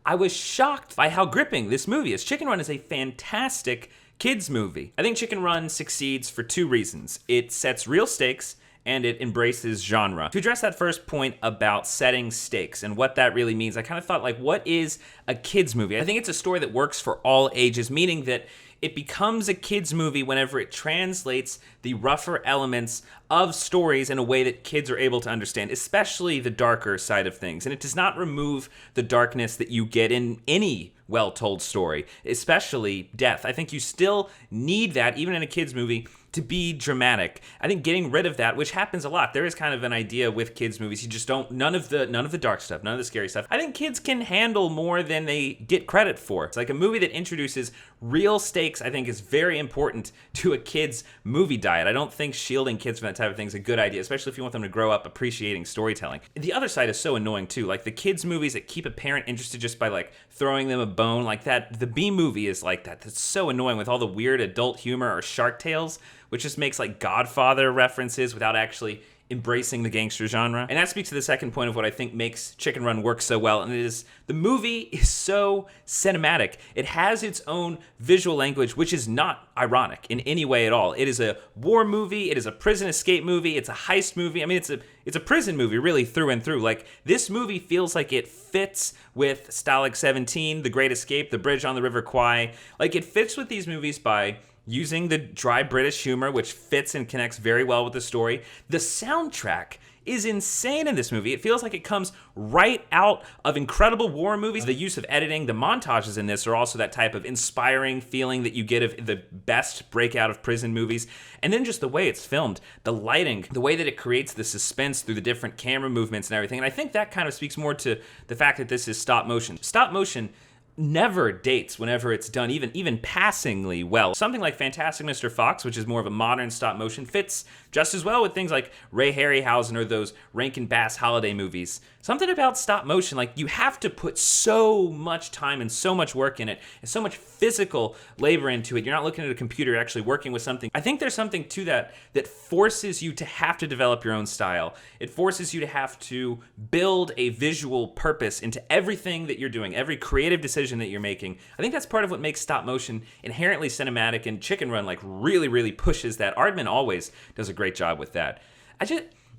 I was shocked by how gripping this movie is. Chicken Run is a fantastic kids movie. I think Chicken Run succeeds for two reasons. It sets real stakes and it embraces genre. To address that first point about setting stakes and what that really means, I kind of thought, like, what is a kids movie? I think it's a story that works for all ages, meaning that it becomes a kids movie whenever it translates the rougher elements of stories in a way that kids are able to understand, especially the darker side of things. And it does not remove the darkness that you get in any well-told story, especially death. I think you still need that, even in a kids movie, to be dramatic. I think getting rid of that, which happens a lot, there is kind of an idea with kids movies, you just don't, none of the dark stuff, none of the scary stuff. I think kids can handle more than they get credit for. It's like a movie that introduces real stakes, I think, is very important to a kid's movie diet. I don't think shielding kids from that type of thing is a good idea, especially if you want them to grow up appreciating storytelling. The other side is so annoying too, like the kids movies that keep a parent interested just by like throwing them a bone like that. The B movie is like that. That's so annoying with all the weird adult humor, or Shark Tales, which just makes like Godfather references without actually embracing the gangster genre. And that speaks to the second point of what I think makes Chicken Run work so well, and it is the movie is so cinematic. It has its own visual language, which is not ironic in any way at all. It is a war movie, it is a prison escape movie, it's a heist movie. I mean, it's a prison movie really through and through. Like, this movie feels like it fits with Stalag 17, The Great Escape, The Bridge on the River Kwai. Like, it fits with these movies by using the dry British humor, which fits and connects very well with the story. The soundtrack is insane in this movie. It feels like it comes right out of incredible war movies. The use of editing, the montages in this are also that type of inspiring feeling that you get of the best breakout of prison movies. And then just the way it's filmed, the lighting, the way that it creates the suspense through the different camera movements and everything. And I think that kind of speaks more to the fact that this is stop motion. Stop motion never dates whenever it's done even passingly well. Something like Fantastic Mr. Fox, which is more of a modern stop motion, fits just as well with things like Ray Harryhausen or those Rankin Bass holiday movies. Something about stop motion, like, you have to put so much time and so much work in it and so much physical labor into it. You're not looking at a computer, you're actually working with something. I think there's something to that forces you to have to develop your own style. It forces you to have to build a visual purpose into everything that you're doing, every creative decision that you're making. I think that's part of what makes stop motion inherently cinematic, and Chicken Run like really pushes that. Aardman always does a great job with that.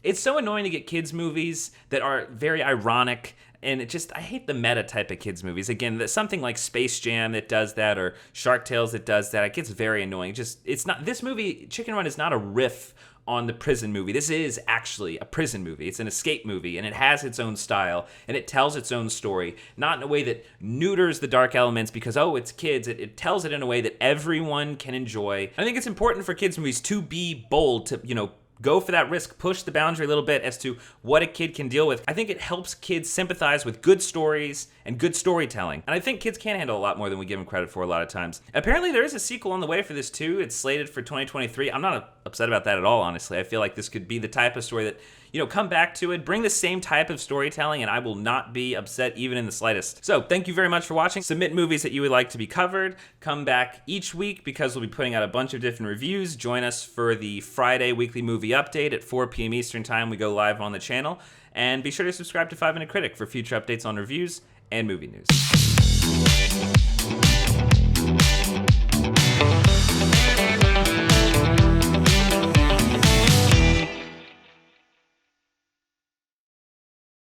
It's so annoying to get kids movies that are very ironic, and I hate the meta type of kids movies. Again, something like Space Jam that does that, or Shark Tales that does that. It gets very annoying. It's not, this movie, Chicken Run, is not a riff on the prison movie. This is actually a prison movie. It's an escape movie, and it has its own style, and it tells its own story, not in a way that neuters the dark elements because, oh, it's kids. It tells it in a way that everyone can enjoy. I think it's important for kids movies to be bold, to, go for that risk, push the boundary a little bit as to what a kid can deal with. I think it helps kids sympathize with good stories and good storytelling. And I think kids can handle a lot more than we give them credit for a lot of times. Apparently there is a sequel on the way for this too. It's slated for 2023. I'm not upset about that at all, honestly. I feel like this could be the type of story that, come back to it, bring the same type of storytelling, and I will not be upset even in the slightest. So thank you very much for watching. Submit movies that you would like to be covered. Come back each week because we'll be putting out a bunch of different reviews. Join us for the Friday weekly movie update at 4 p.m. Eastern time. We go live on the channel. And be sure to subscribe to 5 Minute Critic for future updates on reviews and movie news.